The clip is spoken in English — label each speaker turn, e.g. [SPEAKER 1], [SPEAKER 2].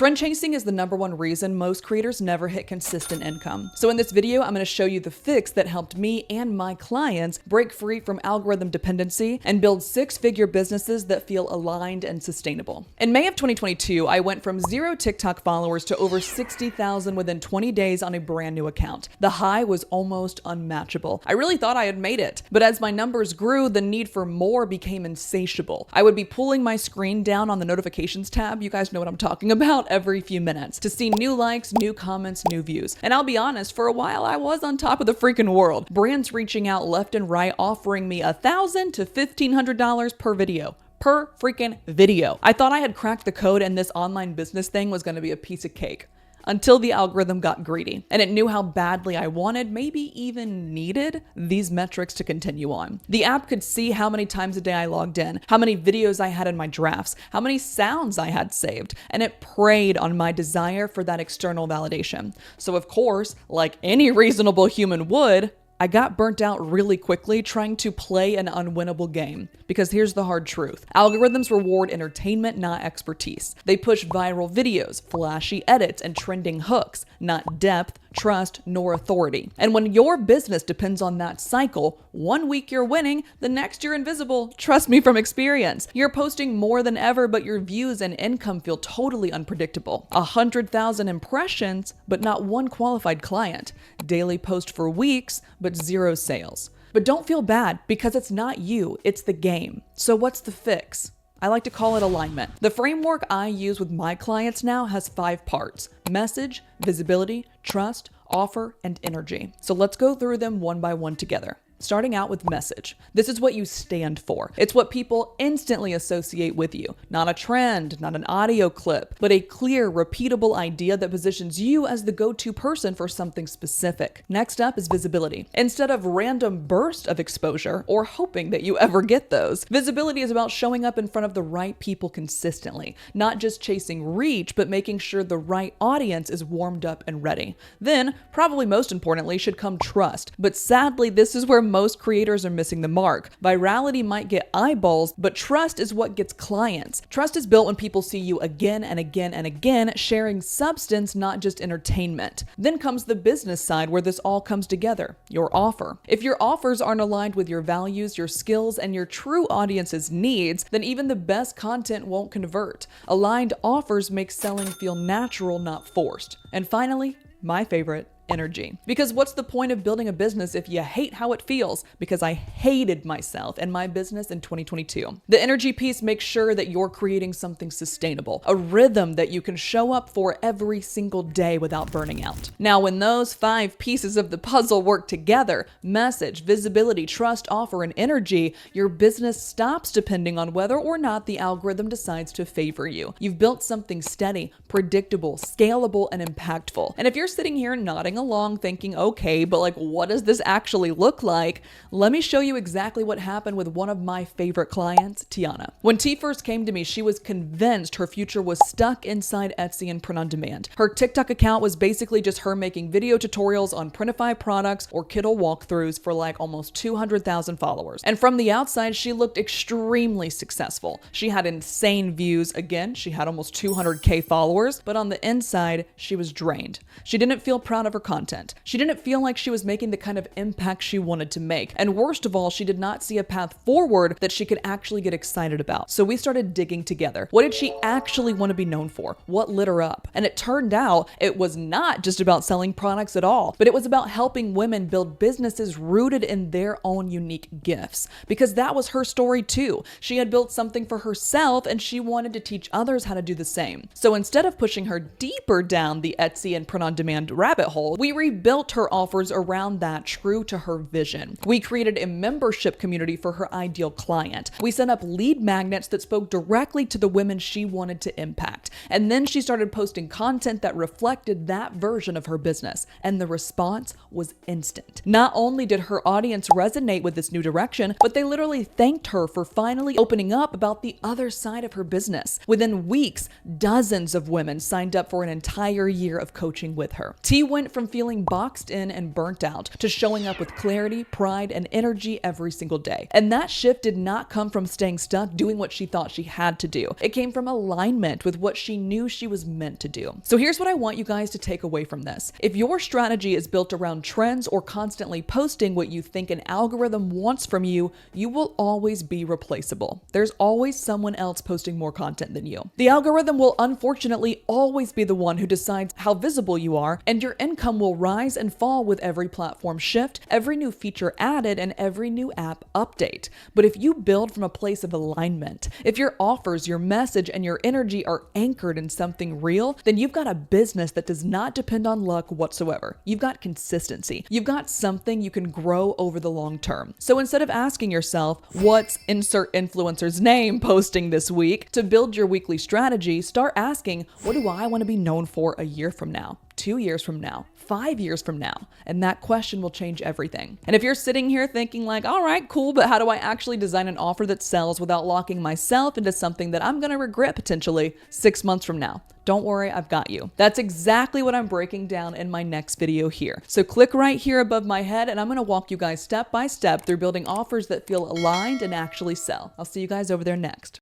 [SPEAKER 1] Trend chasing is the #1 reason most creators never hit consistent income. So in this video, I'm going to show you the fix that helped me and my clients break free from algorithm dependency and build 6-figure businesses that feel aligned and sustainable. In May of 2022, I went from 0 TikTok followers to over 60,000 within 20 days on a brand new account. The high was almost unmatchable. I really thought I had made it, but as my numbers grew, the need for more became insatiable. I would be pulling my screen down on the notifications tab, you guys know what I'm talking about, every few minutes to see new likes, new comments, new views. And I'll be honest, for a while I was on top of the freaking world. Brands reaching out left and right offering me $1,000 to $1,500 per video. Per freaking video. I thought I had cracked the code and this online business thing was going to be a piece of cake. Until the algorithm got greedy and it knew how badly I wanted, maybe even needed, these metrics to continue on. The app could see how many times a day I logged in, how many videos I had in my drafts, how many sounds I had saved, and it preyed on my desire for that external validation. So of course, like any reasonable human would, I got burnt out really quickly trying to play an unwinnable game. Because here's the hard truth. Algorithms reward entertainment, not expertise. They push viral videos, flashy edits, and trending hooks, not depth, trust, nor authority. And when your business depends on that cycle, one week you're winning, the next you're invisible. Trust me from experience. You're posting more than ever, but your views and income feel totally unpredictable. 100,000 impressions, but not one qualified client. Daily post for weeks, but 0 sales. But don't feel bad because it's not you, it's the game. So what's the fix? I like to call it alignment. The framework I use with my clients now has 5 parts: message, visibility, trust, offer, and energy. So let's go through them one by one together. Starting out with message. This is what you stand for. It's what people instantly associate with you. Not a trend, not an audio clip, but a clear, repeatable idea that positions you as the go-to person for something specific. Next up is visibility. Instead of random bursts of exposure or hoping that you ever get those, visibility is about showing up in front of the right people consistently, not just chasing reach, but making sure the right audience is warmed up and ready. Then, probably most importantly, should come trust. But sadly, this is where most creators are missing the mark. Virality might get eyeballs, but trust is what gets clients. Trust is built when people see you again and again and again, sharing substance, not just entertainment. Then comes the business side where this all comes together, your offer. If your offers aren't aligned with your values, your skills, and your true audience's needs, then even the best content won't convert. Aligned offers make selling feel natural, not forced. And finally, my favorite, energy. Because what's the point of building a business if you hate how it feels? Because I hated myself and my business in 2022. The energy piece makes sure that you're creating something sustainable, a rhythm that you can show up for every single day without burning out. Now, when those 5 pieces of the puzzle work together, message, visibility, trust, offer, and energy, your business stops depending on whether or not the algorithm decides to favor you. You've built something steady, predictable, scalable, and impactful. And if you're sitting here nodding along thinking, okay, but like, what does this actually look like? Let me show you exactly what happened with one of my favorite clients, Tiana. When T first came to me, she was convinced her future was stuck inside Etsy and print on demand. Her TikTok account was basically just her making video tutorials on Printify products or Kindle walkthroughs for like almost 200,000 followers. And from the outside, she looked extremely successful. She had insane views. Again, she had almost 200K followers, but on the inside, she was drained. She didn't feel proud of her content. She didn't feel like she was making the kind of impact she wanted to make. And worst of all, she did not see a path forward that she could actually get excited about. So we started digging together. What did she actually want to be known for? What lit her up? And it turned out it was not just about selling products at all, but it was about helping women build businesses rooted in their own unique gifts. Because that was her story too. She had built something for herself and she wanted to teach others how to do the same. So instead of pushing her deeper down the Etsy and print on demand rabbit hole, we rebuilt her offers around that, true to her vision. We created a membership community for her ideal client. We set up lead magnets that spoke directly to the women she wanted to impact. And then she started posting content that reflected that version of her business. And the response was instant. Not only did her audience resonate with this new direction, but they literally thanked her for finally opening up about the other side of her business. Within weeks, dozens of women signed up for an entire year of coaching with her. T went from from feeling boxed in and burnt out to showing up with clarity, pride, and energy every single day. And that shift did not come from staying stuck doing what she thought she had to do. It came from alignment with what she knew she was meant to do. So here's what I want you guys to take away from this. If your strategy is built around trends or constantly posting what you think an algorithm wants from you, you will always be replaceable. There's always someone else posting more content than you. The algorithm will unfortunately always be the one who decides how visible you are, and your income will rise and fall with every platform shift, every new feature added, and every new app update. But if you build from a place of alignment, if your offers, your message, and your energy are anchored in something real, then you've got a business that does not depend on luck whatsoever. You've got consistency. You've got something you can grow over the long term. So instead of asking yourself, what's insert influencer's name posting this week, to build your weekly strategy, start asking, what do I want to be known for a year from now? 2 years from now, 5 years from now? And that question will change everything. And if you're sitting here thinking like, all right, cool, but how do I actually design an offer that sells without locking myself into something that I'm going to regret potentially 6 months from now? Don't worry, I've got you. That's exactly what I'm breaking down in my next video here. So click right here above my head and I'm going to walk you guys step by step through building offers that feel aligned and actually sell. I'll see you guys over there next.